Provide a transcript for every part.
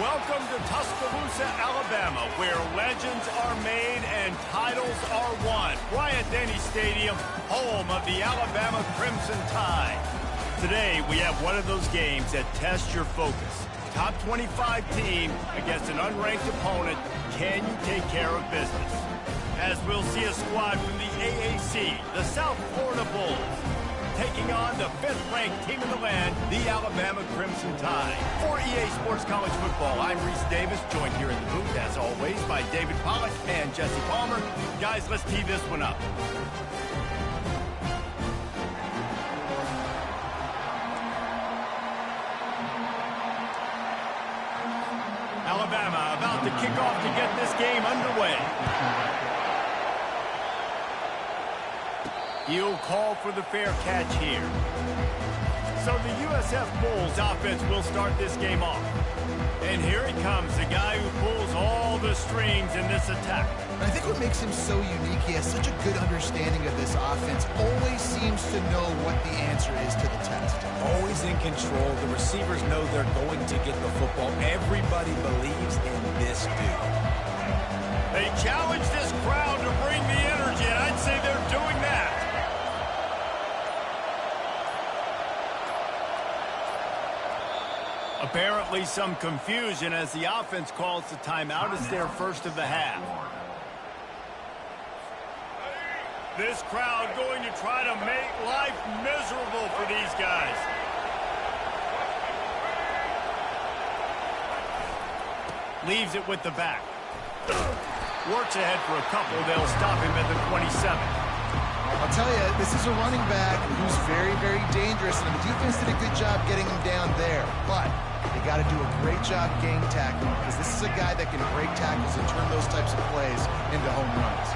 Welcome to Tuscaloosa, Alabama, where legends are made and titles are won. Bryant-Denny Stadium, home of the Alabama Crimson Tide. Today, we have one of those games that tests your focus. Top 25 team against an unranked opponent. Can you take care of business? As we'll see a squad from the AAC, the South Florida Bulls, taking on the 5th-ranked team in the land, the Alabama Crimson Tide. For EA Sports College Football, I'm Reese Davis, joined here in the booth, as always, by David Pollack and Jesse Palmer. Guys, let's tee this one up. Alabama about to kick off to get this game underway. He'll call for the fair catch here. So the USF Bulls offense will start this game off. And here he comes, the guy who pulls all the strings in this attack. I think what makes him so unique, he has such a good understanding of this offense, always seems to know what the answer is to the test. Always in control. The receivers know they're going to get the football. Everybody believes in this dude. They challenge this crowd to bring the energy, and I'd say they're doing that. Apparently some confusion as the offense calls the timeout. It's their first of the half. This crowd going to try to make life miserable for these guys. Leaves it with the back. Works ahead for a couple. They'll stop him at the 27. I'll tell you, this is a running back who's very, very dangerous, and the defense did a good job getting him down there. But they got to do a great job game tackling, because this is a guy that can break tackles and turn those types of plays into home runs.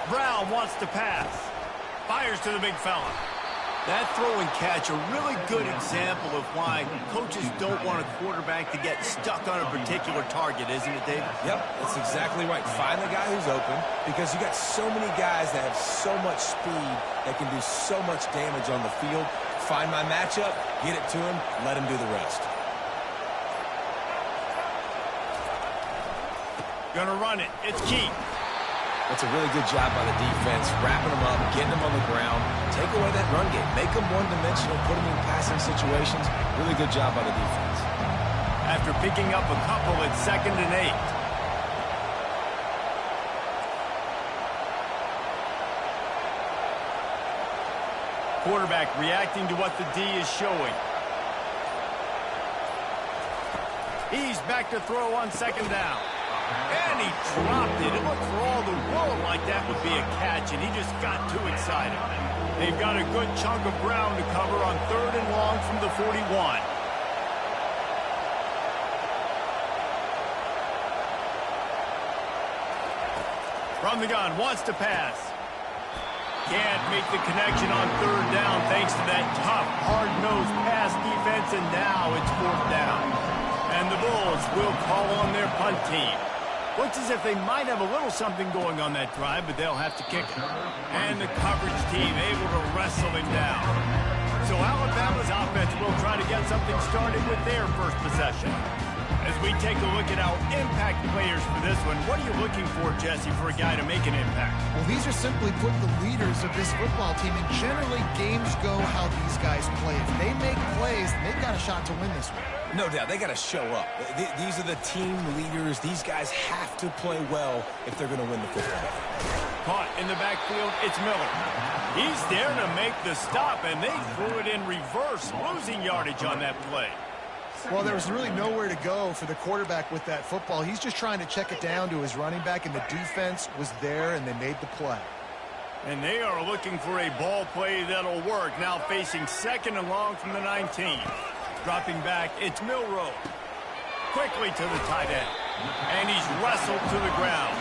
Brown wants to pass. Fires to the big fella. That throw and catch, a really good example of why coaches don't want a quarterback to get stuck on a particular target, isn't it, David? Yep, that's exactly right. Find the guy who's open, because you got so many guys that have so much speed that can do so much damage on the field. Find my matchup, get it to him, let him do the rest. Gonna run it. It's key. That's a really good job by the defense, wrapping them up, getting them on the ground. Take away that run game. Make them one-dimensional, put them in passing situations. Really good job by the defense. After picking up a couple, it's 2nd and 8. Quarterback reacting to what the D is showing. He's back to throw on 2nd down. And he dropped it. It looked for all the world like that would be a catch, and he just got too excited. They've got a good chunk of ground to cover on 3rd and long from the 41. From the gun, wants to pass. Can't make the connection on 3rd down thanks to that tough, hard-nosed pass defense, and now it's 4th down. And the Bulls will call on their punt team. Looks as if they might have a little something going on that drive, but they'll have to kick it. And the coverage team able to wrestle him down. So Alabama's offense will try to get something started with their first possession. As we take a look at our impact players for this one, what are you looking for, Jesse, for a guy to make an impact? Well, these are simply put the leaders of this football team, and generally games go how these guys play. If they make plays, they've got a shot to win this one. No doubt, they got to show up. These are the team leaders. These guys have to play well if they're going to win the football game. Caught in the backfield, it's Miller. He's there to make the stop, and they threw it in reverse, losing yardage on that play. Well, there was really nowhere to go for the quarterback with that football. He's just trying to check it down to his running back, and the defense was there, and they made the play. And they are looking for a ball play that'll work. Now facing 2nd and long from the 19. Dropping back, it's Milroe. Quickly to the tight end. And he's wrestled to the ground.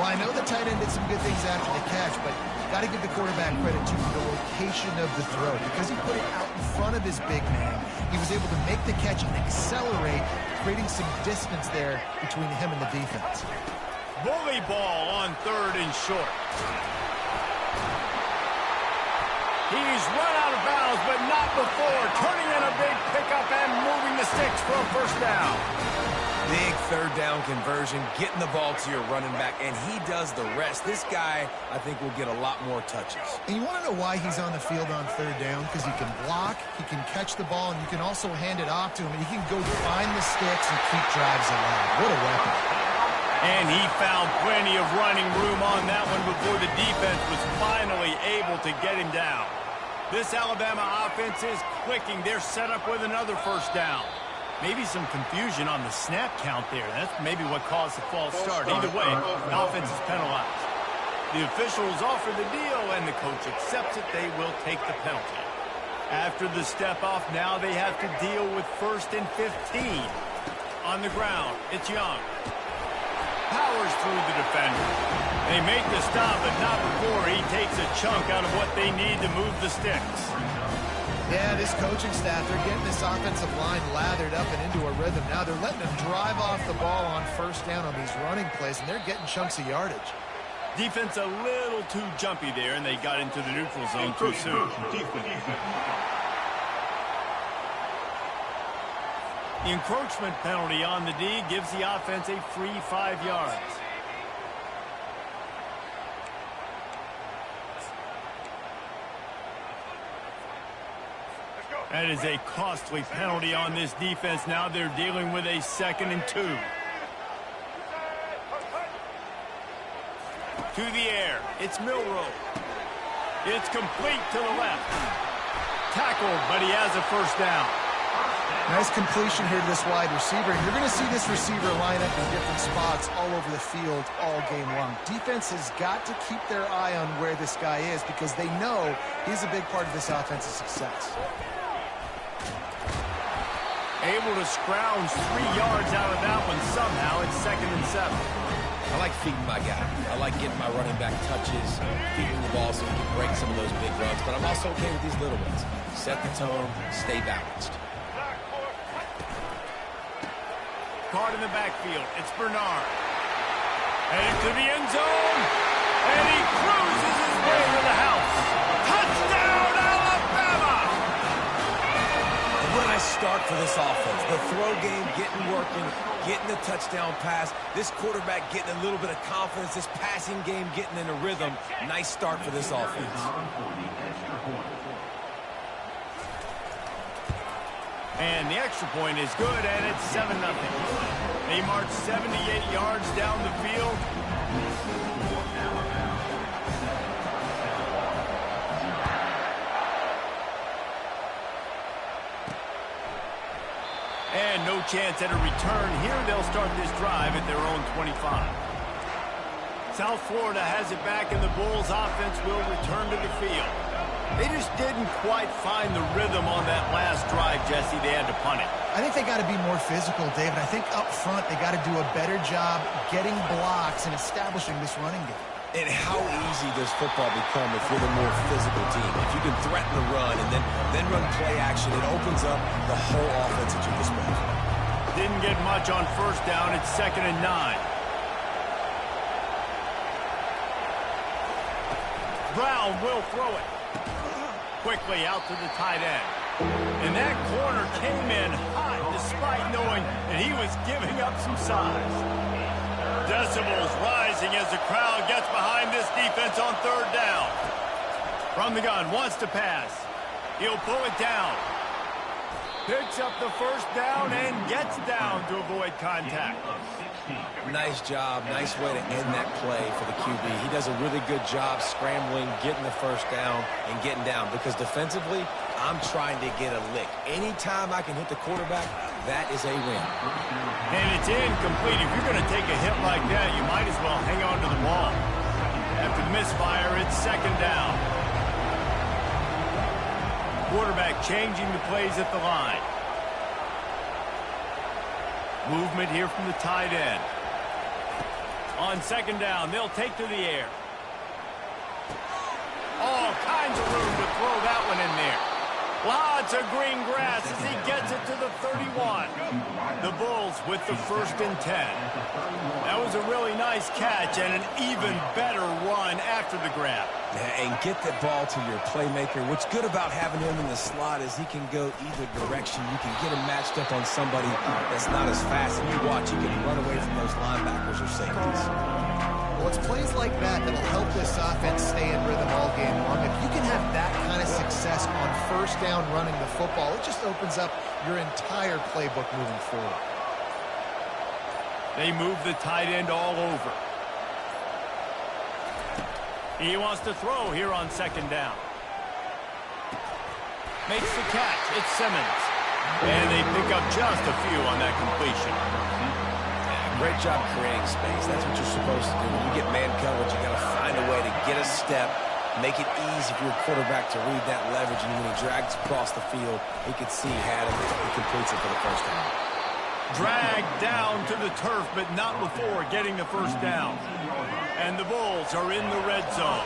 Well, I know the tight end did some good things after the catch, but got to give the quarterback credit to the location of the throw. Because he put it out in front of his big man, he was able to make the catch and accelerate, creating some distance there between him and the defense. Bully ball on 3rd and short. He's run out of bounds, but not before. Turning in a big pickup and moving the sticks for a first down. Big 3rd down conversion, getting the ball to your running back, and he does the rest. This guy, I think, will get a lot more touches. And you want to know why he's on the field on 3rd down? Because he can block, he can catch the ball, and you can also hand it off to him, and he can go find the sticks and keep drives alive. What a weapon. And he found plenty of running room on that one before the defense was finally able to get him down. This Alabama offense is clicking. They're set up with another first down. Maybe some confusion on the snap count there. That's maybe what caused the false start. Either way, the offense is penalized. The officials offer the deal, and the coach accepts it. They will take the penalty. After the step-off, now they have to deal with 1st and 15. On the ground, it's Young. Powers through the defender. They make the stop, but not before he takes a chunk out of what they need to move the sticks. Yeah, this coaching staff, they're getting this offensive line lathered up and into a rhythm. Now they're letting them drive off the ball on 1st down on these running plays, and they're getting chunks of yardage. Defense a little too jumpy there, and they got into the neutral zone too soon. The encroachment penalty on the D gives the offense a free 5 yards. That is a costly penalty on this defense. Now they're dealing with a 2nd and 2. To the air. It's Milroe. It's complete to the left. Tackled, but he has a first down. Nice completion here to this wide receiver. And you're going to see this receiver line up in different spots all over the field all game long. Defense has got to keep their eye on where this guy is because they know he's a big part of this offensive success. Able to scrounge 3 yards out of that one somehow. It's 2nd and 7. I like feeding my guy. I like getting my running back touches, feeding the ball so he can break some of those big runs. But I'm also okay with these little ones. Set the tone, stay balanced. Caught in the backfield. It's Bernard. Headed to the end zone. And he cruises his way to the house. Touchdown, Alabama! What a nice start for this offense. The throw game getting working, getting the touchdown pass. This quarterback getting a little bit of confidence. This passing game getting in a rhythm. Nice start for this offense. And the extra point is good, and it's 7-0. They march 78 yards down the field. And no chance at a return here. They'll start this drive at their own 25. South Florida has it back, and the Bulls offense will return to the field. They just didn't quite find the rhythm on that last drive, Jesse. They had to punt it. I think they got to be more physical, David. I think up front they got to do a better job getting blocks and establishing this running game. And how easy does football become if you're the more physical team? If you can threaten the run and then run play action, it opens up the whole offense at your disposal. Didn't get much on 1st down. It's 2nd and 9. Brown will throw it. Quickly out to the tight end. And that corner came in hot despite knowing that he was giving up some size. Decibels rising as the crowd gets behind this defense on 3rd down. From the gun, wants to pass. He'll pull it down. Picks up the first down and gets down to avoid contact. Nice job. Nice way to end that play for the QB. He does a really good job scrambling, getting the first down, and getting down. Because defensively, I'm trying to get a lick. Anytime I can hit the quarterback, that is a win. And it's incomplete. If you're going to take a hit like that, you might as well hang on to the ball. After the misfire, it's 2nd down. Quarterback changing the plays at the line. Movement here from the tight end. On 2nd down, they'll take to the air. All kinds of room to throw that one in there. Lots of green grass as he gets it to the 31. The Bulls with the 1st and 10. That was a really nice catch and an even better run after the grab. And get that ball to your playmaker. What's good about having him in the slot is he can go either direction. You can get him matched up on somebody that's not as fast, and you watch, he can run away from those linebackers or safeties. Well, it's plays like that that'll help this offense stay in rhythm all game long. If you can have that kind of success on 1st down running the football, it just opens up your entire playbook moving forward. They move the tight end all over. He wants to throw here on 2nd down. Makes the catch. It's Simmons. And they pick up just a few on that completion. Great job creating space. That's what you're supposed to do. When you get man coverage, you got to find a way to get a step, make it easy for your quarterback to read that leverage, and when he drags across the field, he could see he had him. He completes it for the 1st down. Dragged down to the turf, but not before getting the 1st down. And the Bulls are in the red zone.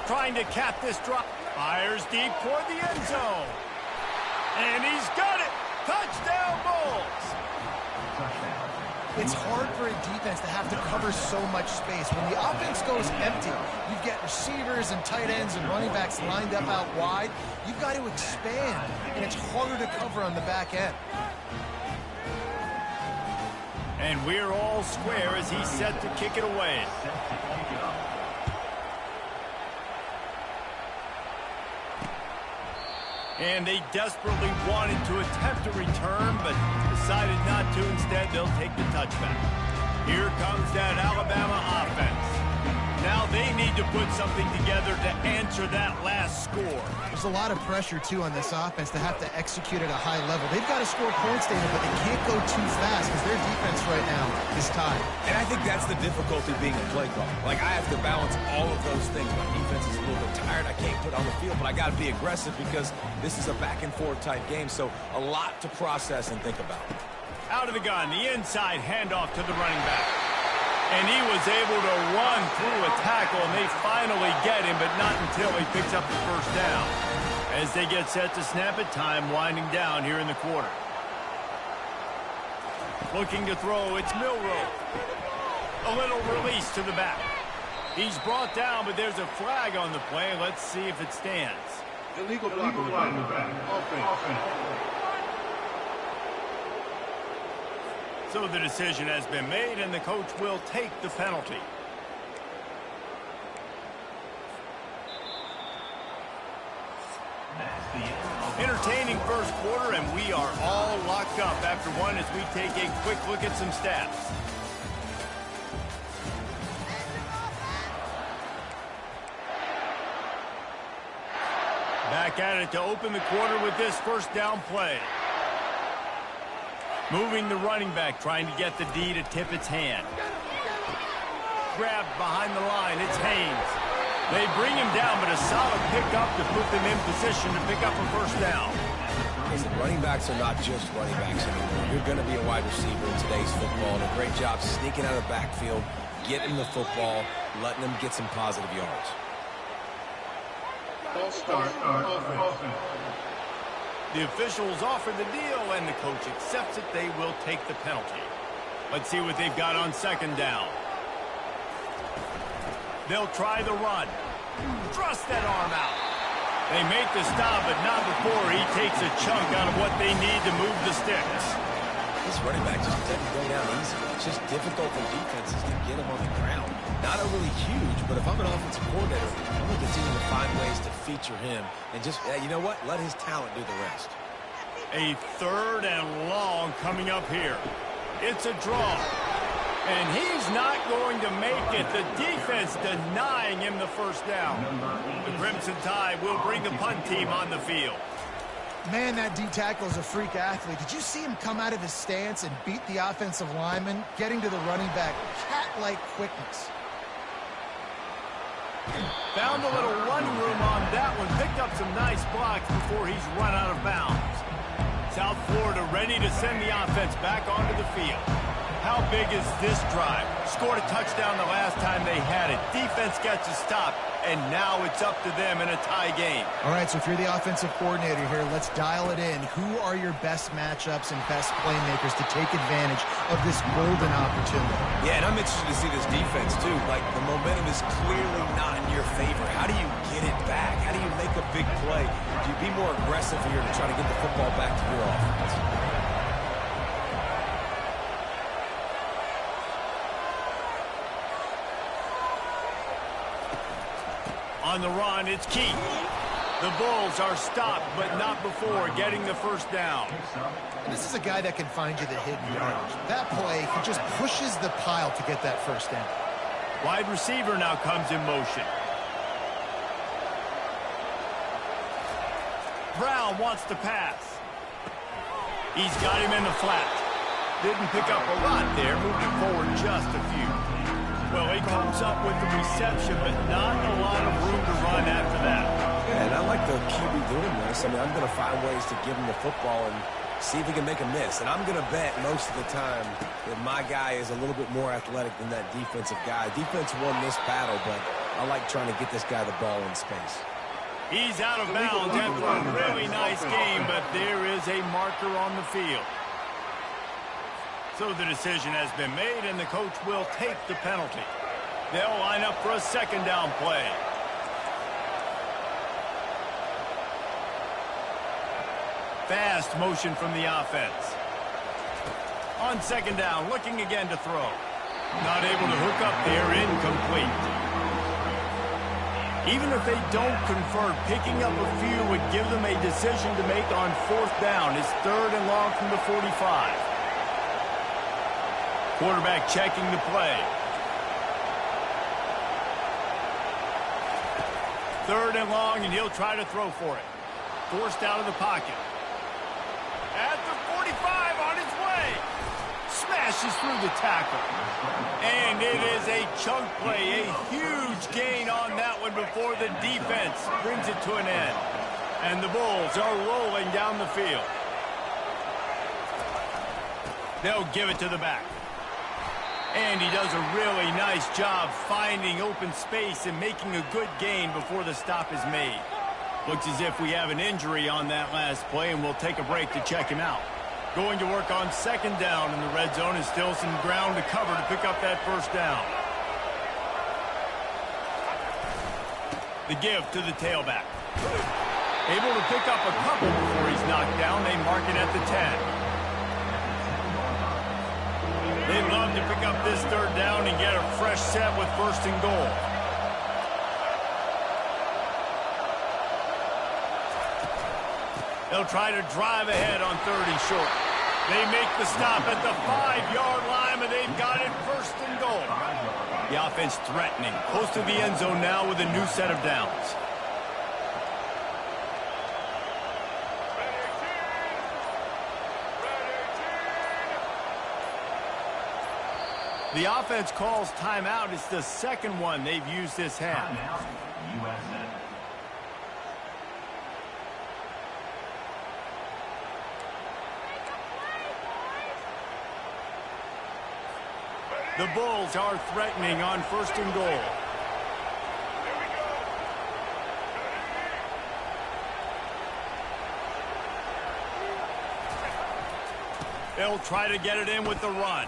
Trying to cap this drop. Fires deep toward the end zone. And he's got it. Touchdown, Bulls. It's hard for a defense to have to cover so much space. When the offense goes empty, you get receivers and tight ends and running backs lined up out wide. You've got to expand, and it's harder to cover on the back end. And we're all square as he's set to kick it away. And they desperately wanted to attempt a return, but decided not to. Instead, they'll take the touchback. Here comes that Alabama offense. Now they need to put something together to answer that last score. There's a lot of pressure, too, on this offense to have to execute at a high level. They've got to score points, David, but they can't go too fast because their defense right now is tied. And I think that's the difficulty being a play caller. Like, I have to balance all of those things. My defense is a little bit tired. I can't put on the field, but I got to be aggressive because this is a back-and-forth type game, so a lot to process and think about. Out of the gun, the inside handoff to the running back. And he was able to run through a tackle, and they finally get him, but not until he picks up the 1st down. As they get set to snap it, time winding down here in the quarter. Looking to throw, it's Milroe. A little release to the back. He's brought down, but there's a flag on the play. Let's see if it stands. Illegal block in the back. Offense. So the decision has been made, and the coach will take the penalty. Entertaining 1st quarter, and we are all locked up after one as we take a quick look at some stats. Back at it to open the quarter with this 1st down play. Moving the running back, trying to get the D to tip its hand. Grabbed behind the line, it's Haynes. They bring him down, but a solid pickup to put them in position to pick up a 1st down. Listen, running backs are not just running backs anymore. You're going to be a wide receiver in today's football, and a great job sneaking out of the backfield, getting the football, letting them get some positive yards. Offense. The officials offer the deal, and the coach accepts it. They will take the penalty. Let's see what they've got on 2nd down. They'll try the run. Thrust that arm out. They make the stop, but not before he takes a chunk out of what they need to move the sticks. This running back just doesn't go down easy. It's just difficult for defenses to get him on the ground. Not overly huge, but if I'm an offensive coordinator, I'm going to continue to find ways to feature him and just, you know what, let his talent do the rest. A 3rd and long coming up here. It's a draw. And he's not going to make it. The defense denying him the 1st down. The Crimson Tide will bring the punt team on the field. Man, that D-tackle is a freak athlete. Did you see him come out of his stance and beat the offensive lineman, getting to the running back? Cat-like quickness. Found a little running room on that one. Picked up some nice blocks before he's run out of bounds. South Florida ready to send the offense back onto the field. How big is this drive? Scored a touchdown the last time they had it. Defense gets a stop, and now it's up to them in a tie game. All right, so if you're the offensive coordinator here, let's dial it in. Who are your best matchups and best playmakers to take advantage of this golden opportunity? Yeah, and I'm interested to see this defense, too. Like, the momentum is clearly not in your favor. How do you get it back? How do you make a big play? Do you be more aggressive here to try to get the football back to your offense? On the run, it's Keith. The Bulls are stopped, but not before getting the first down. This is a guy that can find you the hidden yardage. That play, he just pushes the pile to get that first down. Wide receiver now comes in motion. Brown wants to pass. He's got him in the flat. Didn't pick up a lot there, moving forward just a few. Well, he comes up with the reception, but not a lot of room to run after that. Yeah, and I like the QB doing this. I mean, I'm going to find ways to give him the football and see if he can make a miss. And I'm going to bet most of the time that my guy is a little bit more athletic than that defensive guy. Defense won this battle, but I like trying to get this guy the ball in space. He's out of bounds after a really nice game, but there is a marker on the field. So the decision has been made, and the coach will take the penalty. They'll line up for a second down play. Fast motion from the offense. On second down, looking again to throw. Not able to hook up there, incomplete. Even if they don't convert, picking up a few would give them a decision to make on fourth down. It's 3rd and long from the 45. Quarterback checking the play. 3rd and long, and he'll try to throw for it. Forced out of the pocket. At the 45, on his way. Smashes through the tackle. And it is a chunk play, a huge gain on that one before the defense brings it to an end. And the Bulls are rolling down the field. They'll give it to the back. And he does a really nice job finding open space and making a good gain before the stop is made. Looks as if we have an injury on that last play, and we'll take a break to check him out. Going to work on second down in the red zone, and still some ground to cover to pick up that first down. The give to the tailback. Able to pick up a couple before he's knocked down. They mark it at the 10. They'd love to pick up this third down and get a fresh set with 1st and goal. They'll try to drive ahead on 3rd and short. They make the stop at the 5-yard line, but they've got it 1st and goal. The offense threatening, close to the end zone now with a new set of downs. The offense calls timeout. It's the second one they've used this half. The Bulls are threatening on 1st and goal. They'll try to get it in with the run.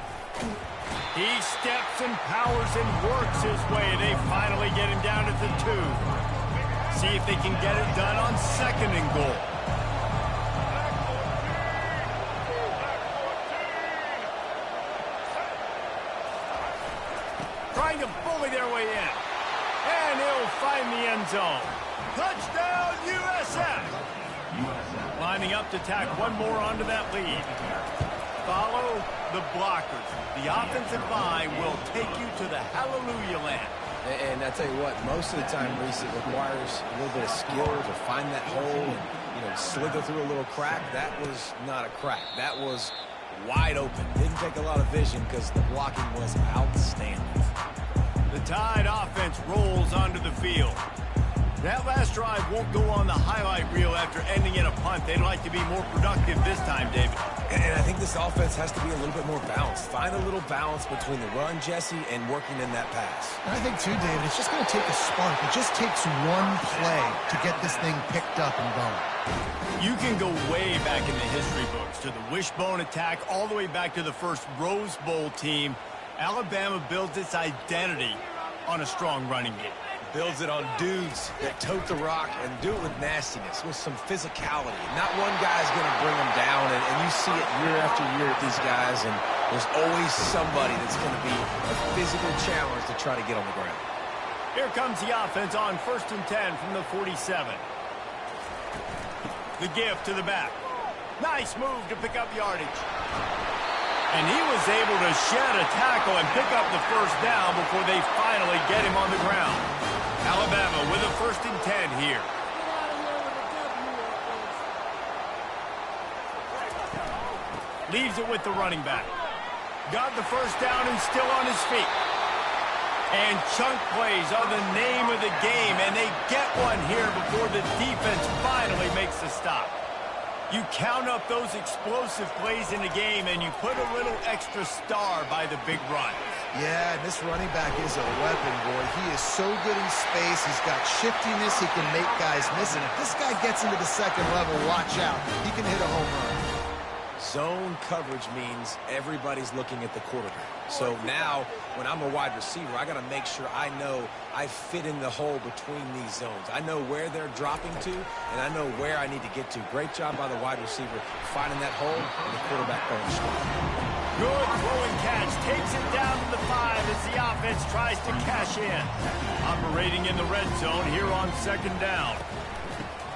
He steps and powers and works his way. They finally get him down at the 2. See if they can get it done on 2nd and goal. Trying to bully their way in. And he'll find the end zone. Touchdown, USF! Lining up to tack one more onto that lead. Follow the blockers. The offensive line will take you to the hallelujah land. And I tell you what, most of the time, Reese, it requires a little bit of skill to find that hole and, slither through a little crack. That was not a crack. That was wide open. Didn't take a lot of vision because the blocking was outstanding. The Tide offense rolls onto the field. That last drive won't go on the highlight reel after ending in a punt. They'd like to be more productive this time, David. And I think this offense has to be a little bit more balanced. Find a little balance between the run, Jesse, and working in that pass. I think, too, David, it's just going to take a spark. It just takes one play to get this thing picked up and going. You can go way back in the history books to the wishbone attack, all the way back to the first Rose Bowl team. Alabama builds its identity on a strong running game. Builds it on dudes that tote the rock and do it with nastiness, with some physicality. Not one guy's going to bring them down, and you see it year after year with these guys, and there's always somebody that's going to be a physical challenge to try to get on the ground. Here comes the offense on 1st and 10 from the 47. The give to the back. Nice move to pick up yardage. And he was able to shed a tackle and pick up the first down before they finally get him on the ground. Alabama with a 1st and 10 here. Leaves it with the running back. Got the first down and still on his feet. And chunk plays are the name of the game, and they get one here before the defense finally makes the stop. You count up those explosive plays in the game, and you put a little extra star by the big run. Yeah, this running back is a weapon, boy. He is so good in space. He's got shiftiness. He can make guys miss. And if this guy gets into the second level, watch out. He can hit a home run. Zone coverage means everybody's looking at the quarterback. So now, when I'm a wide receiver, I got to make sure I know I fit in the hole between these zones. I know where they're dropping to, and I know where I need to get to. Great job by the wide receiver finding that hole, and the quarterback going straight. Good throwing catch. Takes it down to the 5 as the offense tries to cash in. Operating in the red zone here on 2nd down.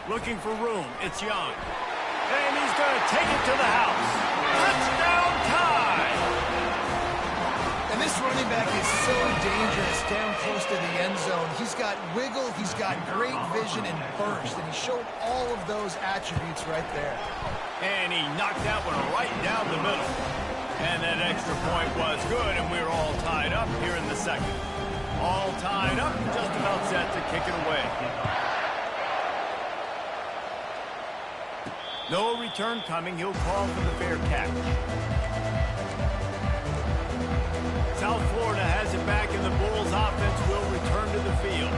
Looking for room. It's Young. And he's going to take it to the house. Touchdown time! And this running back is so dangerous down close to the end zone. He's got wiggle, he's got great vision and burst, and he showed all of those attributes right there. And he knocked that one right down the middle. And that extra point was good, and we're all tied up here in the second. All tied up, just about set to kick it away. No return coming. He'll call for the fair catch. South Florida has it back, and the Bulls offense will return to the field.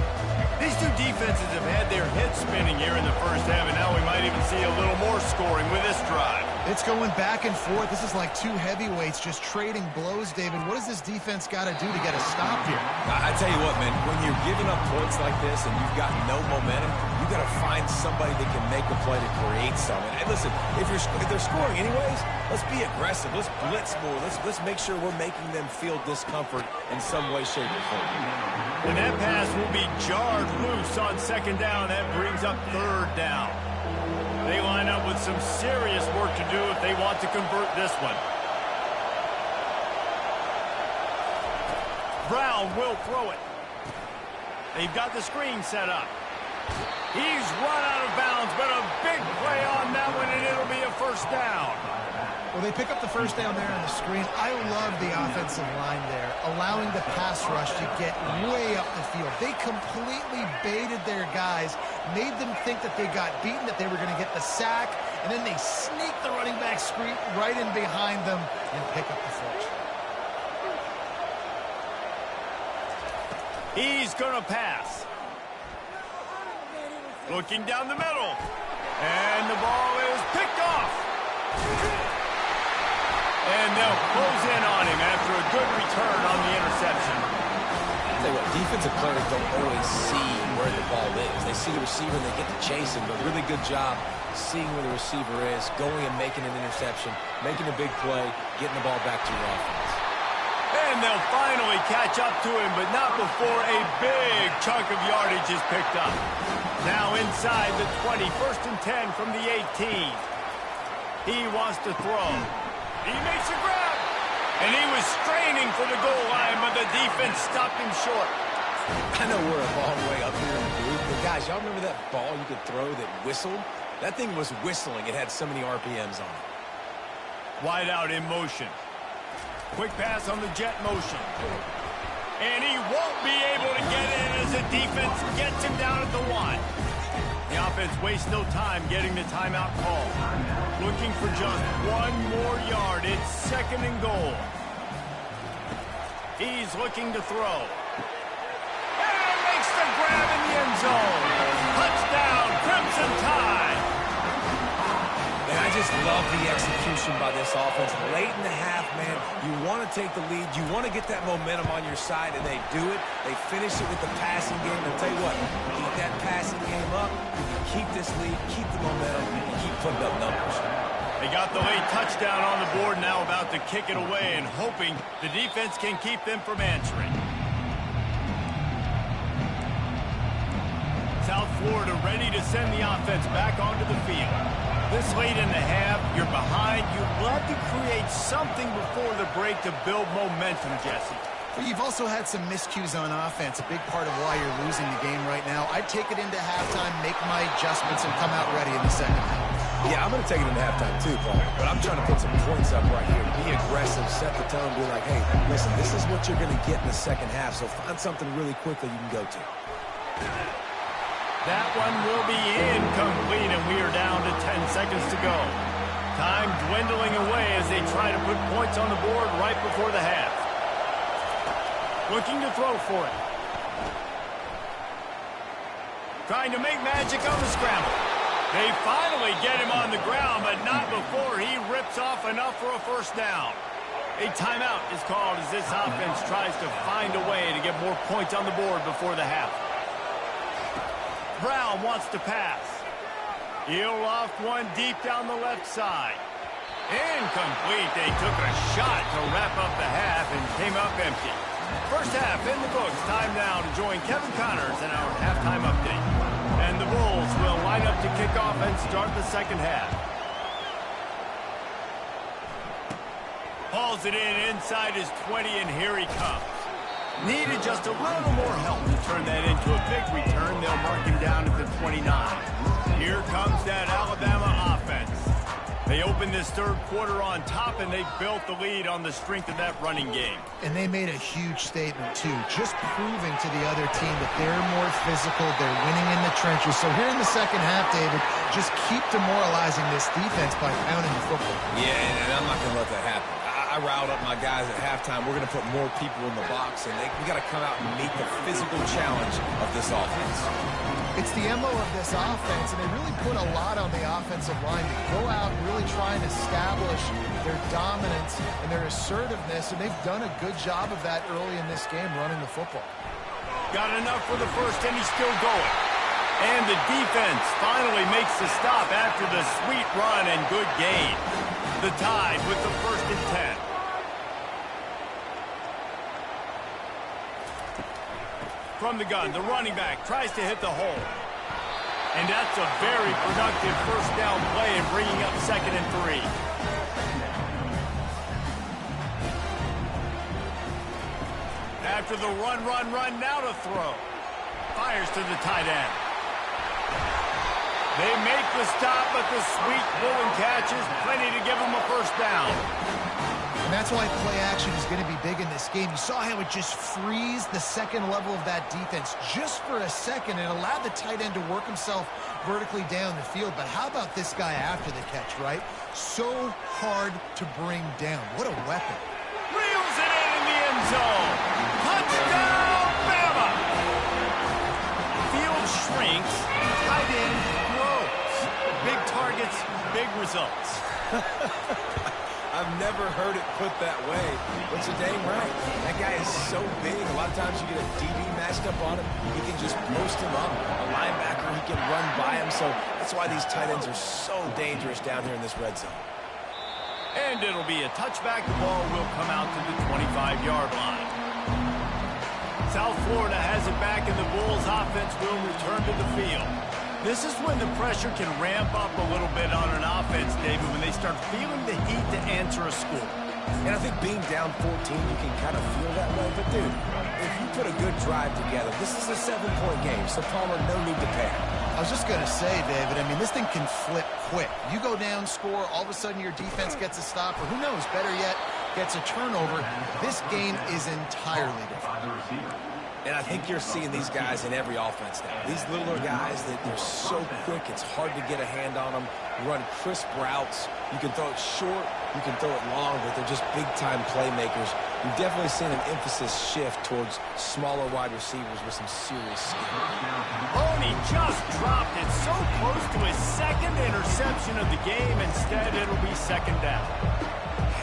These two defenses have had their heads spinning here in the first half, and now we might even see a little more scoring with this drive. It's going back and forth. This is like two heavyweights just trading blows, David. What does this defense got to do to get a stop here? I tell you what, man, when you're giving up points like this and you've got no momentum, you got to find somebody that can make a play to create something. And listen, if they're scoring anyways, let's be aggressive. Let's blitz more. Let's make sure we're making them feel discomfort in some way, shape, or form. And that pass will be jarred loose on 2nd down. That brings up 3rd down. They line up with some serious work to do if they want to convert this one. Brown will throw it. They've got the screen set up. He's run out of bounds, but a big play on that one, and it'll be a 1st down. Well, they pick up the 1st down there on the screen. I love the offensive line there, allowing the pass rush to get way up the field. They completely baited their guys, made them think that they got beaten, that they were going to get the sack, and then they sneak the running back screen right in behind them and pick up the 1st. He's going to pass. Looking down the middle. And the ball is picked off. And they'll close in on him after a good return on the interception. I'll tell you what, defensive players don't always see where the ball is. They see the receiver and they get to chase him, but really good job seeing where the receiver is, going and making an interception, making a big play, getting the ball back to your offense. And they'll finally catch up to him, but not before a big chunk of yardage is picked up. Now inside the 20, 1st and 10 from the 18. He wants to throw. He makes a grab. And he was straining for the goal line, but the defense stopped him short. I know we're a long way up here in the booth, but guys, y'all remember that ball you could throw that whistled? That thing was whistling. It had so many RPMs on it. Wide out in motion. Quick pass on the jet motion. And he won't be able to get in as the defense gets him down at the 1. The offense wastes no time getting the timeout call. Looking for just 1 more yard. It's 2nd and goal. He's looking to throw. And makes the grab in the end zone. Touchdown, Crimson Tide. And I just love the execution by this offense. Late in the half, man, you want to take the lead. You want to get that momentum on your side, and they do it. They finish it with the passing game. I'll tell you what, keep that passing game up. You can keep this lead, keep the momentum, and keep putting up numbers. They got the late touchdown on the board, now about to kick it away and hoping the defense can keep them from answering. South Florida ready to send the offense back onto the field. This late in the half, you're behind. You'd love to create something before the break to build momentum, Jesse. But you've also had some miscues on offense, a big part of why you're losing the game right now. I'd take it into halftime, make my adjustments, and come out ready in the second half. Yeah, I'm going to take it into halftime too, Paul. But I'm trying to put some points up right here. Be aggressive, set the tone, be like, hey, listen, this is what you're going to get in the second half, so find something really quickly you can go to. That one will be incomplete, and we are down to 10 seconds to go. Time dwindling away as they try to put points on the board right before the half. Looking to throw for it. Trying to make magic on the scramble. They finally get him on the ground, but not before he rips off enough for a first down. A timeout is called as this offense tries to find a way to get more points on the board before the half. Brown wants to pass. He'll loft one deep down the left side. Incomplete. They took a shot to wrap up the half and came up empty. First half in the books. Time now to join Kevin Connors in our halftime update. And the Bulls will line up to kick off and start the second half. Hauls it in inside his 20, and here he comes. Needed just a little more help to turn that into a big return. They'll mark him down at the 29. Here comes that Alabama offense. They opened this third quarter on top, and they built the lead on the strength of that running game. And they made a huge statement, too, just proving to the other team that they're more physical, they're winning in the trenches. So here in the second half, David, just keep demoralizing this defense by pounding the football. Yeah, and I'm not going to let that happen. I riled up my guys at halftime. We're going to put more people in the box, and we got to come out and meet the physical challenge of this offense. It's the MO of this offense, and they really put a lot on the offensive line to go out and really try and establish their dominance and their assertiveness, and they've done a good job of that early in this game running the football. Got enough for the first, and he's still going. And the defense finally makes the stop after the sweet run and good gain. The Tide with the 1st and 10. From the gun, the running back tries to hit the hole. And that's a very productive first down play and bringing up 2nd and 3. After the run, now to throw. Fires to the tight end. They make the stop, but the sweet Bullen catch is plenty to give them a first down. And that's why play action is going to be big in this game. You saw how it just frees the second level of that defense just for a second. It allowed the tight end to work himself vertically down the field. But how about this guy after the catch, right? So hard to bring down. What a weapon. Reels it in the end zone. Touchdown, Bama! Field shrinks. Tight end grows. Big targets, big results. I've never heard it put that way, but you're dang right. That guy is so big. A lot of times you get a DB matched up on him. He can just post him up. A linebacker, he can run by him. So that's why these tight ends are so dangerous down here in this red zone. And it'll be a touchback. The ball will come out to the 25-yard line. South Florida has it back, and the Bulls offense will return to the field. This is when the pressure can ramp up a little bit on an offense, David, when they start feeling the heat to answer a score. And I think being down 14, you can kind of feel that way. But, dude, if you put a good drive together, this is a 7-point game, so Palmer, no need to panic. I was just going to say, David, I mean, this thing can flip quick. You go down, score, all of a sudden your defense gets a stop, or who knows, better yet, gets a turnover. This game is entirely different. And I think you're seeing these guys in every offense now. These littler guys, that they're so quick, it's hard to get a hand on them. Run crisp routes. You can throw it short, you can throw it long, but they're just big-time playmakers. We've definitely seen an emphasis shift towards smaller wide receivers with some serious skill. Oh, and he just dropped it so close to his second interception of the game. Instead, it'll be second down.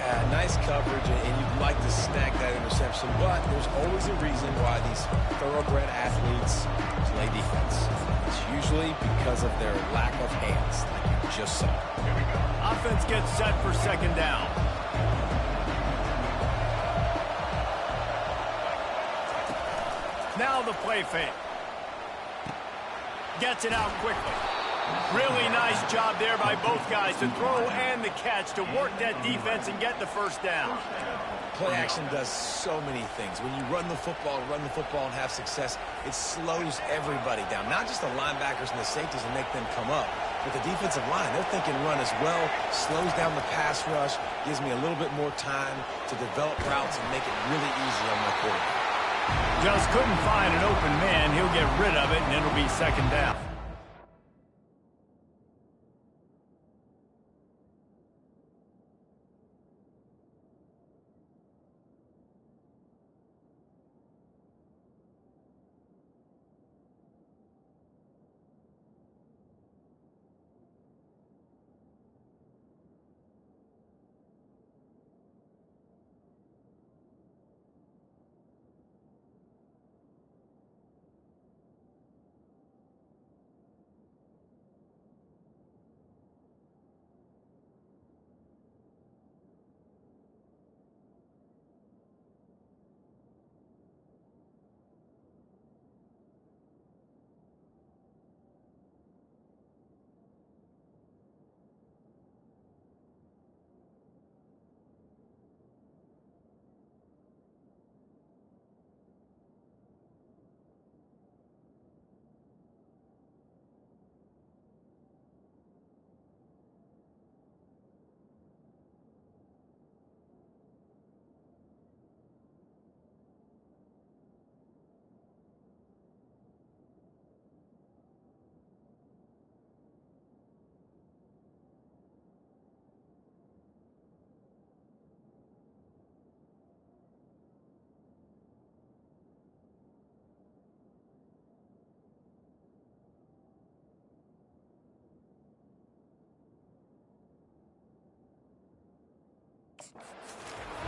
Yeah, nice coverage, and you'd like to snag that interception, but there's always a reason why these thoroughbred athletes play defense. It's usually because of their lack of hands, like you just saw. Here we go. Offense gets set for second down. Now the play fake. Gets it out quickly. Really nice job there by both guys to throw and the catch to work that defense and get the first down. Play action does so many things. When you run the football and have success, it slows everybody down. Not just the linebackers and the safeties and make them come up, but the defensive line. They're thinking run as well, slows down the pass rush, gives me a little bit more time to develop routes and make it really easy on my quarterback. Just couldn't find an open man. He'll get rid of it, and it'll be second down.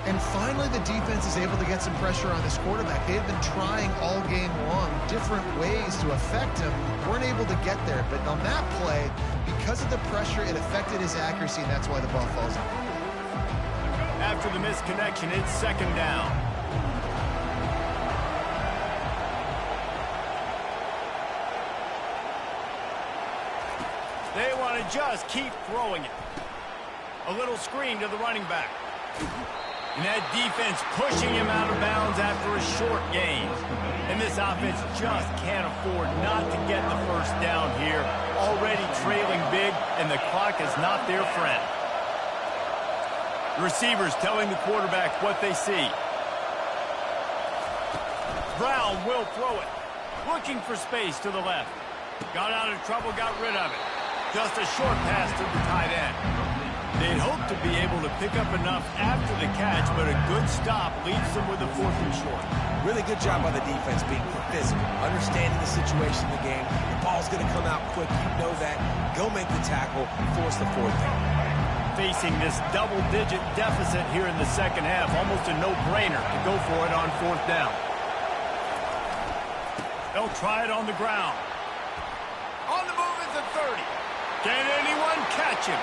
And finally, the defense is able to get some pressure on this quarterback. They've been trying all game long different ways to affect him. Weren't able to get there, but on that play, because of the pressure, it affected his accuracy, and that's why the ball falls in. After the misconnection, it's second down. They want to just keep throwing it. A little screen to the running back. And that defense pushing him out of bounds after a short gain. And this offense just can't afford not to get the first down here. Already trailing big, and the clock is not their friend. The receivers telling the quarterback what they see. Brown will throw it. Looking for space to the left. Got out of trouble, got rid of it. Just a short pass to the tight end. They'd hope to be able to pick up enough after the catch, but a good stop leaves them with a 4th and short. Really good job by the defense being physical, understanding the situation in the game. The ball's going to come out quick. You know that. Go make the tackle, force the 4th down. Facing this double-digit deficit here in the second half, almost a no-brainer to go for it on 4th down. They'll try it on the ground. On the move is the 30. Can anyone catch him?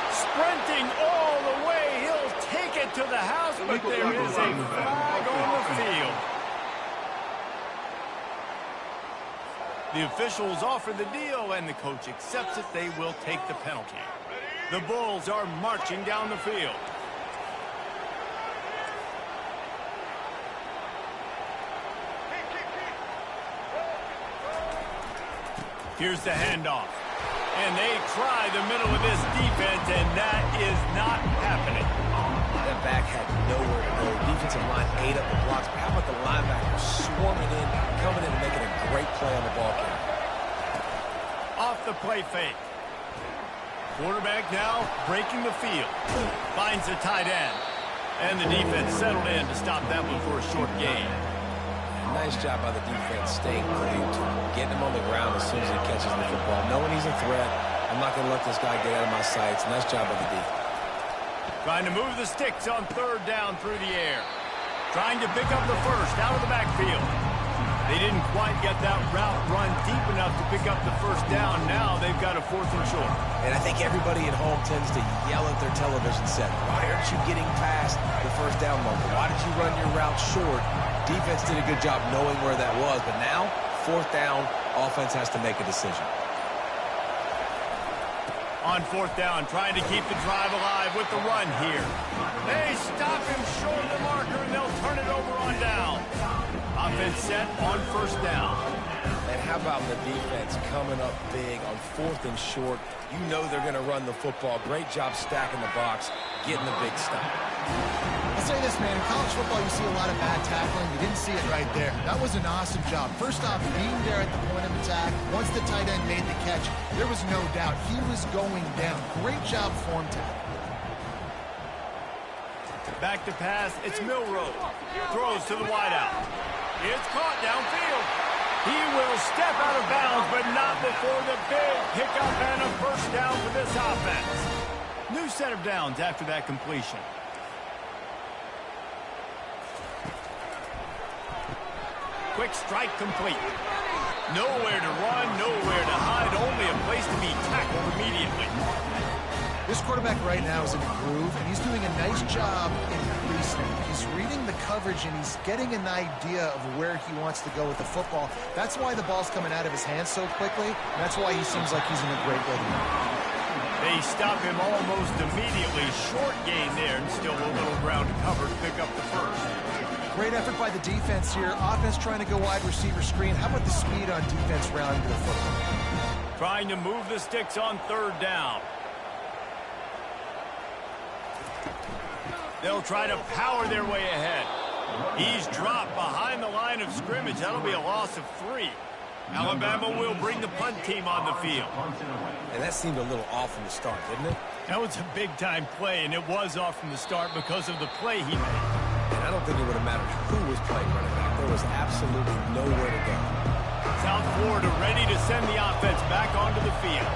Sprinting all the way, he'll take it to the house, but there is a flag on the field. The officials offer the deal, and the coach accepts it. They will take the penalty. The Bulls are marching down the field. Here's the handoff. And they try the middle of this defense, and that is not happening. That back had nowhere to go. Defensive line ate up the blocks. But how about the linebackers swarming in, coming in and making a great play on the ball carrier? Off the play fake. Quarterback now breaking the field. Finds the tight end. And the defense settled in to stop that one for a short gain. Nice job by the defense staying glued to him, getting him on the ground as soon as he catches the football. Knowing he's a threat, I'm not going to let this guy get out of my sights. Nice job by the defense. Trying to move the sticks on third down through the air. Trying to pick up the first out of the backfield. They didn't quite get that route run deep enough to pick up the first down. Now they've got a 4th and short. And I think everybody at home tends to yell at their television set. Why aren't you getting past the first down marker? Why did you run your route short? Defense did a good job knowing where that was. But now, 4th down, offense has to make a decision. On 4th down, trying to keep the drive alive with the run here. They stop him short of the marker, and they'll turn it over on down. Offense set on 1st down. And how about the defense coming up big on 4th and short? You know they're going to run the football. Great job stacking the box, getting the big stop. I'll say this, man. In college football, you see a lot of bad tackling. You didn't see it right there. That was an awesome job. First off, being there at the point of attack. Once the tight end made the catch, there was no doubt he was going down. Great job for him today. Back to pass, it's Milroe. Throws to the wideout. It's caught downfield. He will step out of bounds, but not before the big pickup and a 1st down for this offense. New set of downs after that completion. Quick strike complete. Nowhere to run, nowhere to hide, only a place to be tackled immediately. This quarterback right now is in a groove, and he's doing a nice job in pre-snap. He's reading the coverage, and he's getting an idea of where he wants to go with the football. That's why the ball's coming out of his hands so quickly, and that's why he seems like he's in a great rhythm. They stop him almost immediately. Short gain there, and still a little ground to cover to pick up the first. Great effort by the defense here. Offense trying to go wide receiver screen. How about the speed on defense rounding to the football? Trying to move the sticks on 3rd down. They'll try to power their way ahead. He's dropped behind the line of scrimmage. That'll be a loss of 3. Alabama will bring the punt team on the field. And that seemed a little off from the start, didn't it? That was a big-time play, and it was off from the start because of the play he made. And I don't think it would have mattered who was playing running back. There was absolutely nowhere to go. South Florida ready to send the offense back onto the field.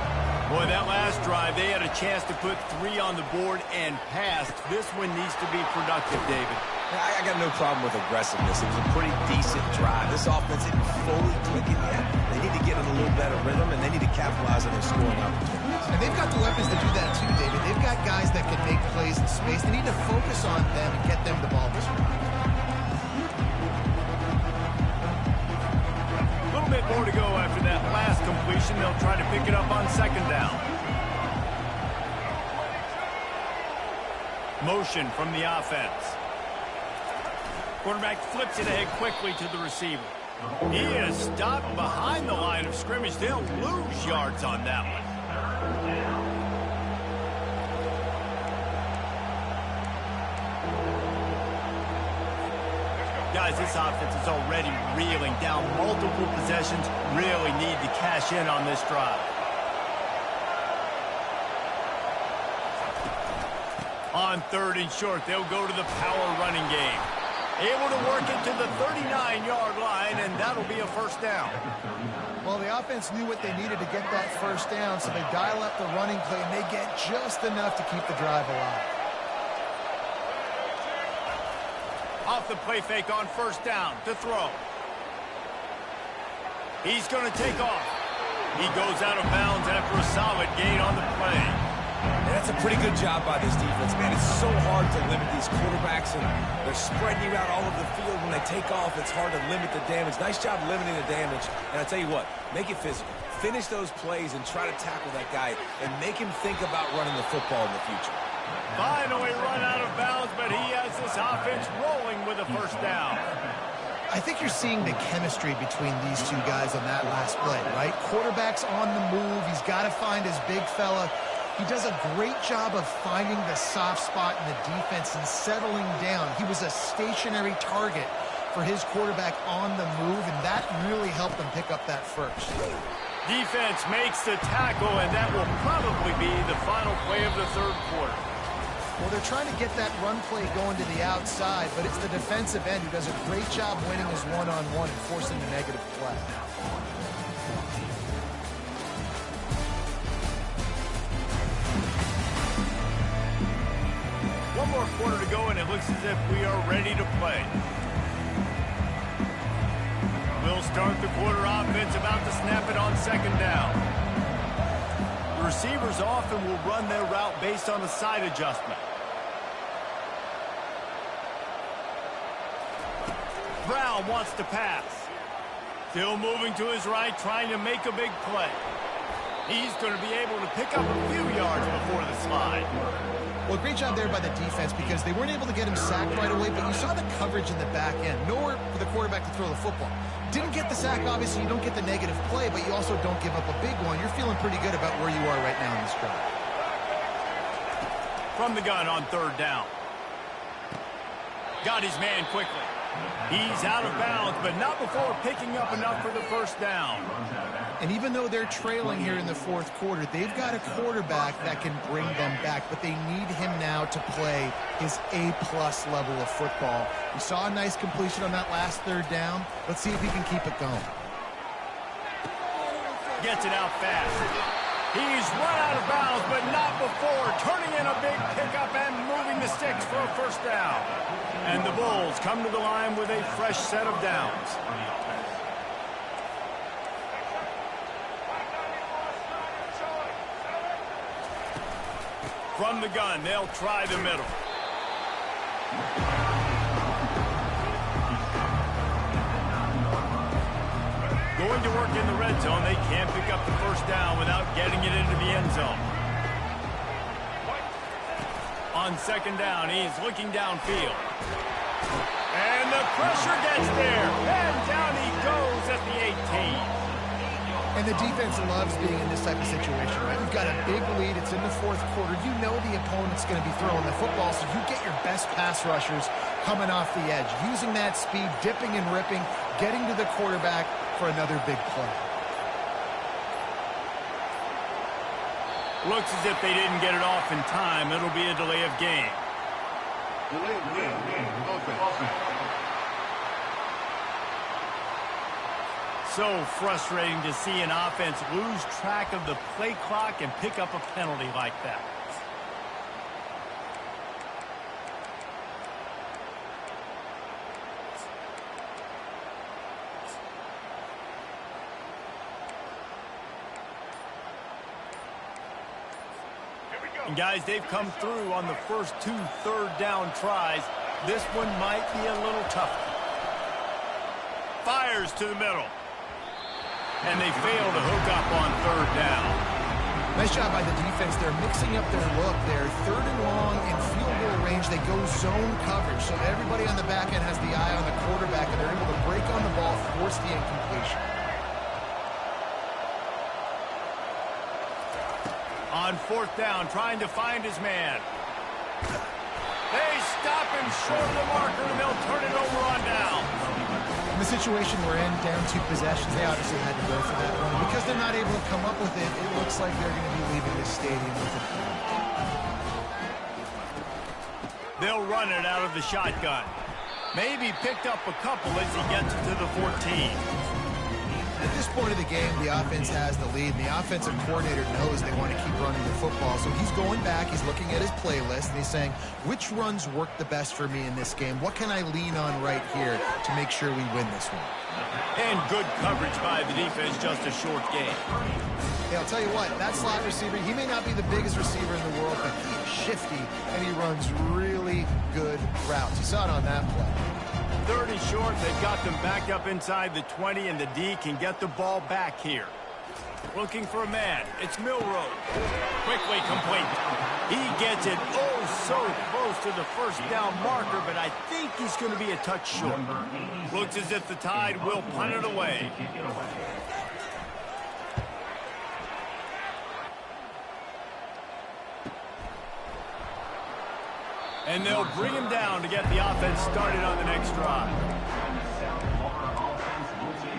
Boy, that last drive, they had a chance to put 3 on the board and passed. This one needs to be productive, David. I got no problem with aggressiveness. It was a pretty decent drive. This offense isn't fully clicking yet. They need to get in a little better rhythm, and they need to capitalize on their scoring opportunities. And they've got the weapons to do that too, David. They've got guys that can make plays in space. They need to focus on them and get them the ball this week. A little bit more to go after that last completion. They'll try to pick it up on 2nd down. Motion from the offense. Quarterback flips it ahead quickly to the receiver. He is stopped behind the line of scrimmage. They'll lose yards on that one. Guys, this offense is already reeling down multiple possessions. Really need to cash in on this drive. On 3rd and short, they'll go to the power running game. Able to work it to the 39-yard line, and that'll be a 1st down. Well, the offense knew what they needed to get that 1st down, so they dial up the running play, and they get just enough to keep the drive alive. Off the play fake on 1st down to throw. He's going to take off. He goes out of bounds after a solid gain on the play. And that's a pretty good job by this defense, man. It's so hard to limit these quarterbacks, and they're spreading you out all over the field. When they take off, it's hard to limit the damage. Nice job limiting the damage. And I tell you what, make it physical. Finish those plays and try to tackle that guy and make him think about running the football in the future. Finally run out of bounds, but he has this offense rolling with a 1st down. I think you're seeing the chemistry between these two guys on that last play, right? Quarterback's on the move. He's got to find his big fella. He does a great job of finding the soft spot in the defense and settling down. He was a stationary target for his quarterback on the move, and that really helped them pick up that first. Defense makes the tackle, and that will probably be the final play of the third quarter. Well, they're trying to get that run play going to the outside, but it's the defensive end who does a great job winning his one-on-one and forcing the negative play. One more quarter to go, and it looks as if we are ready to play. We'll start the quarter offense, about to snap it on second down. The receivers often will run their route based on a side adjustment. Brown wants to pass. Still moving to his right, trying to make a big play. He's going to be able to pick up a few yards before the slide. Well, great job there by the defense because they weren't able to get him sacked right away, but you saw the coverage in the back end. Nowhere for the quarterback to throw the football. Didn't get the sack, obviously. You don't get the negative play, but you also don't give up a big one. You're feeling pretty good about where you are right now in this drive. From the gun on third down. Got his man quickly. He's out of bounds, but not before picking up enough for the first down. And even though they're trailing here in the fourth quarter, they've got a quarterback that can bring them back, but they need him now to play his A-plus level of football. We saw a nice completion on that last third down. Let's see if he can keep it going. Gets it out fast. He's run out of bounds, but not before turning in a big pickup and moving the sticks for a first down. And the Bulls come to the line with a fresh set of downs. From the gun, they'll try the middle. Going to work in the red zone, they can't pick up the first down without getting it into the end zone. On second down, he's looking downfield. And the pressure gets there. And down he goes at the 18. And the defense loves being in this type of situation, right? You've got a big lead. It's in the fourth quarter. You know the opponent's going to be throwing the football, so you get your best pass rushers coming off the edge, using that speed, dipping and ripping, getting to the quarterback for another big play. Looks as if they didn't get it off in time. It'll be a delay of game. Delay of game. Offense. So frustrating to see an offense lose track of the play clock and pick up a penalty like that. And guys, they've come through on the first two third down tries. This one might be a little tougher. Fires to the middle. And they fail to hook up on third down. Nice job by the defense. They're mixing up their look. They're third and long in field goal range. They go zone coverage. So everybody on the back end has the eye on the quarterback, and they're able to break on the ball, force the incompletion. On fourth down, trying to find his man. They stop him short of the marker, and they'll turn it over on down. In the situation we're in, down 2 possessions, they obviously had to go for that one. Because they're not able to come up with it, it looks like they're going to be leaving the stadium with it. They'll run it out of the shotgun. Maybe picked up a couple as he gets to the 14. At this point of the game, the offense has the lead, and the offensive coordinator knows they want to keep running the football. So he's going back, he's looking at his playlist, and he's saying, which runs work the best for me in this game? What can I lean on right here to make sure we win this one? And good coverage by the defense, just a short game. Hey, I'll tell you what, that slot receiver, he may not be the biggest receiver in the world, but he's shifty, and he runs really good routes. You saw it on that play. 30 short, they've got them back up inside the 20, and the D can get the ball back here. Looking for a man. It's Milroe. Quickly complete. He gets it so close to the first down marker, but I think he's going to be a touch short. Looks as if the Tide will punt it away. And they'll bring him down to get the offense started on the next drive.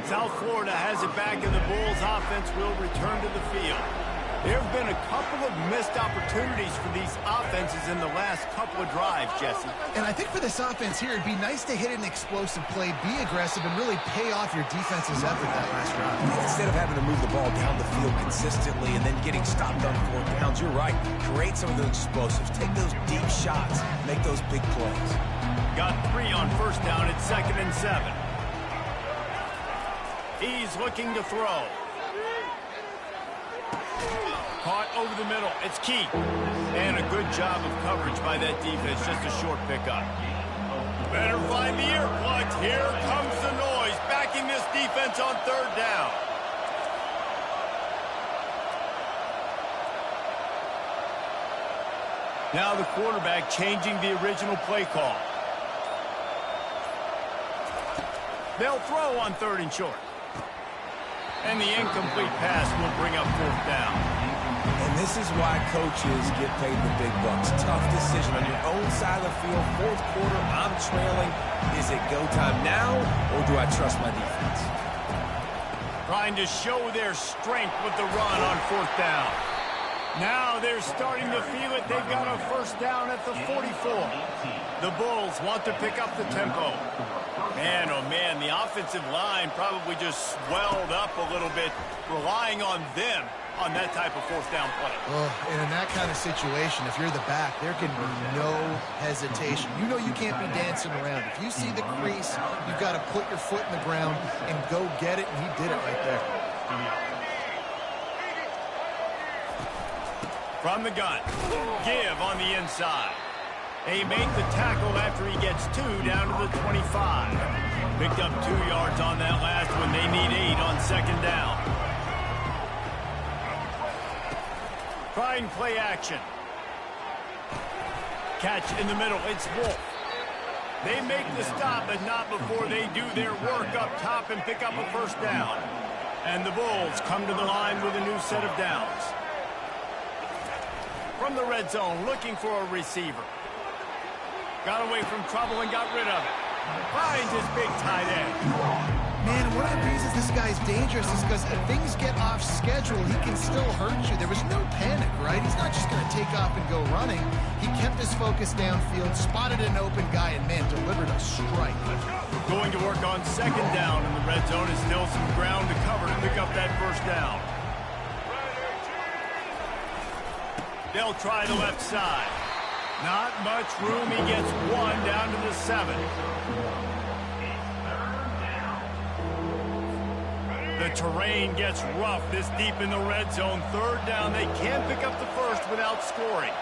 South Florida has it back, and the Bulls offense will return to the field. There have been a couple of missed opportunities for these offenses in the last couple of drives, Jesse. And I think for this offense here, it'd be nice to hit an explosive play, be aggressive, and really pay off your defense's effort that last drive. Instead of having to move the ball down the field consistently and then getting stopped on 4th downs, you're right. Create some of those explosives. Take those deep shots. Make those big plays. Got 3 on 1st down at 2nd and 7. He's looking to throw. Caught over the middle. It's Keith. And a good job of coverage by that defense. Just a short pickup. Better find the earplugs. Here comes the noise. Backing this defense on 3rd down. Now the quarterback changing the original play call. They'll throw on 3rd and short. And the incomplete pass will bring up 4th down. And this is why coaches get paid the big bucks. Tough decision on your own side of the field. 4th quarter, I'm trailing. Is it go time now, or do I trust my defense? Trying to show their strength with the run on 4th down. Now they're starting to feel it. They've got a 1st down at the 44. The Bulls want to pick up the tempo. Man, oh man, the offensive line probably just swelled up a little bit, relying on them on that type of 4th down play. Oh, and in that kind of situation, if you're the back, there can be no hesitation. You know you can't be dancing around. If you see the crease, you've got to put your foot in the ground and go get it, and he did it right there. From the gun, give on the inside. They make the tackle after he gets 2 down to the 25. Picked up 2 yards on that last one. They need 8 on 2nd down. Trying play action. Catch in the middle. It's Wolf. They make the stop, but not before they do their work up top and pick up a 1st down. And the Bulls come to the line with a new set of downs. From the red zone, looking for a receiver. Got away from trouble and got rid of it. Finds his big tight end. Man, one of the reasons this guy's dangerous is because if things get off schedule, he can still hurt you. There was no panic, right? He's not just going to take off and go running. He kept his focus downfield, spotted an open guy, and, man, delivered a strike. Going to work on 2nd down in the red zone. Is still some ground to cover to pick up that 1st down. They'll try the left side. Not much room. He gets 1 down to the 7. The terrain gets rough this deep in the red zone. 3rd down. They can't pick up the 1st without scoring.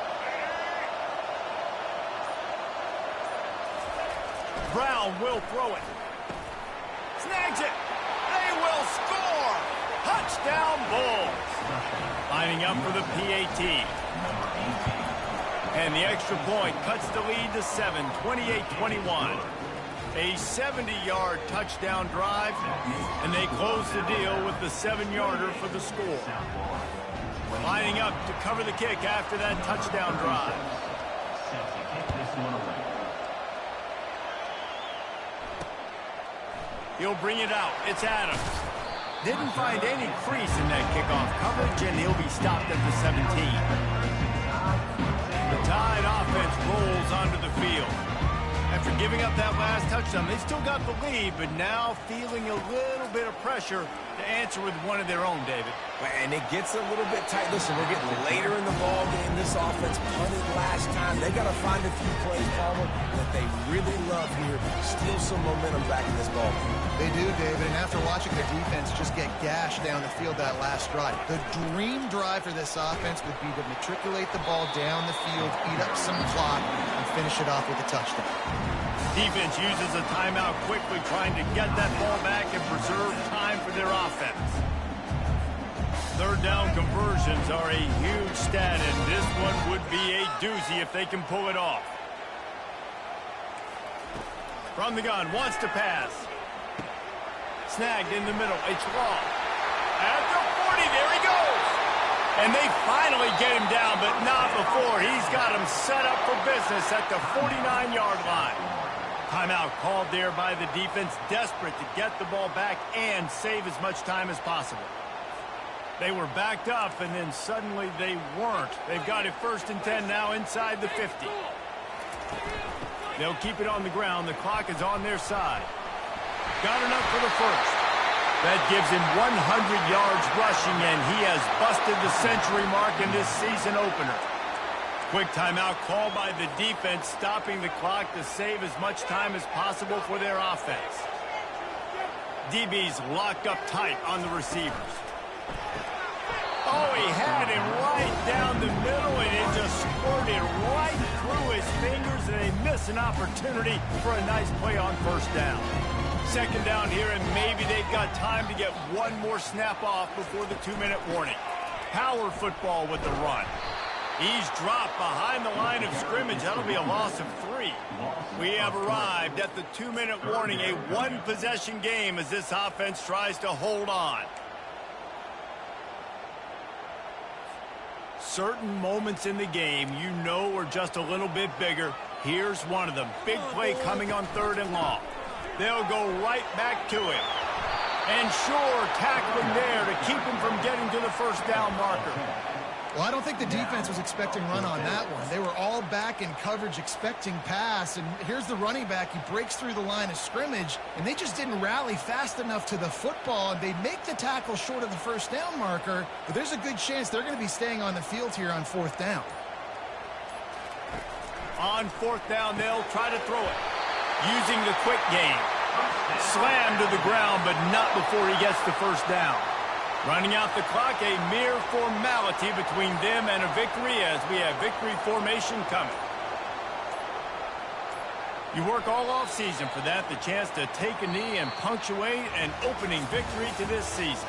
Brown will throw it. Snags it. They will score. Touchdown Bulls. Lining up for the PAT. And the extra point cuts the lead to 7, 28-21. A 70-yard touchdown drive, and they close the deal with the 7-yarder for the score. Lining up to cover the kick after that touchdown drive. He'll bring it out. It's Adams. Didn't find any crease in that kickoff coverage, and he'll be stopped at the 17. The Tide offense rolls onto the field. After giving up that last touchdown, they still got the lead, but now feeling a little bit of pressure to answer with one of their own, David. And it gets a little bit tight. Listen, we're getting later in the ball game. This offense punted last time. They got to find a few plays, Palmer, that they really love here. Steal some momentum back in this ball game. They do, David, and after watching their defense just get gashed down the field that last drive, the dream drive for this offense would be to matriculate the ball down the field, eat up some clock, and finish it off with a touchdown. Defense uses a timeout quickly, trying to get that ball back and preserve time for their offense. 3rd down conversions are a huge stat, and this one would be a doozy if they can pull it off. From the gun, wants to pass. Snagged in the middle. It's Law. At the 40, there he goes. And they finally get him down, but not before. He's got him set up for business at the 49-yard line. Timeout called there by the defense, desperate to get the ball back and save as much time as possible. They were backed up, and then suddenly they weren't. They've got it 1st and 10 now inside the 50. They'll keep it on the ground. The clock is on their side. Got enough for the first. That gives him 100 yards rushing, and he has busted the century mark in this season opener. Quick timeout called by the defense, stopping the clock to save as much time as possible for their offense. DB's locked up tight on the receivers. Oh, he had him right down the middle, and it just squirted right through his fingers, and they miss an opportunity for a nice play on 1st down. 2nd down here, and maybe they've got time to get one more snap off before the 2-minute warning. Power football with the run. He's dropped behind the line of scrimmage. That'll be a loss of 3. We have arrived at the 2-minute warning, a one-possession game as this offense tries to hold on. Certain moments in the game you know are just a little bit bigger. Here's one of them. Big play coming on 3rd and long. They'll go right back to him. And sure, tackling there to keep him from getting to the 1st down marker. Well, I don't think the defense was expecting run on that one. They were all back in coverage expecting pass, and here's the running back. He breaks through the line of scrimmage, and they just didn't rally fast enough to the football, and they make the tackle short of the 1st down marker, but there's a good chance they're going to be staying on the field here on 4th down. On 4th down, they'll try to throw it. Using the quick game. Slammed to the ground, but not before he gets the 1st down. Running out the clock, a mere formality between them and a victory as we have victory formation coming. You work all offseason for that, the chance to take a knee and punctuate an opening victory to this season.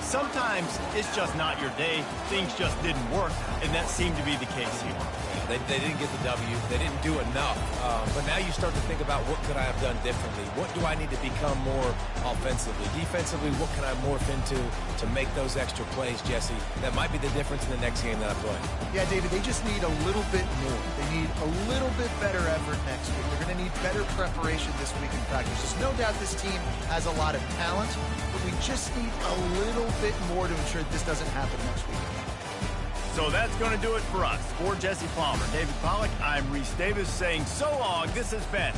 Sometimes it's just not your day. Things just didn't work, and that seemed to be the case here. They didn't get the W. They didn't do enough. But now you start to think about what could I have done differently? What do I need to become more offensively? Defensively, what can I morph into to make those extra plays, Jesse? That might be the difference in the next game that I play. Yeah, David, they just need a little bit more. They need a little bit better effort next week. They're going to need better preparation this week in practice. There's no doubt this team has a lot of talent, but we just need a little bit more to ensure that this doesn't happen next week. So that's going to do it for us. For Jesse Palmer, David Pollack, I'm Reese Davis saying so long. This has been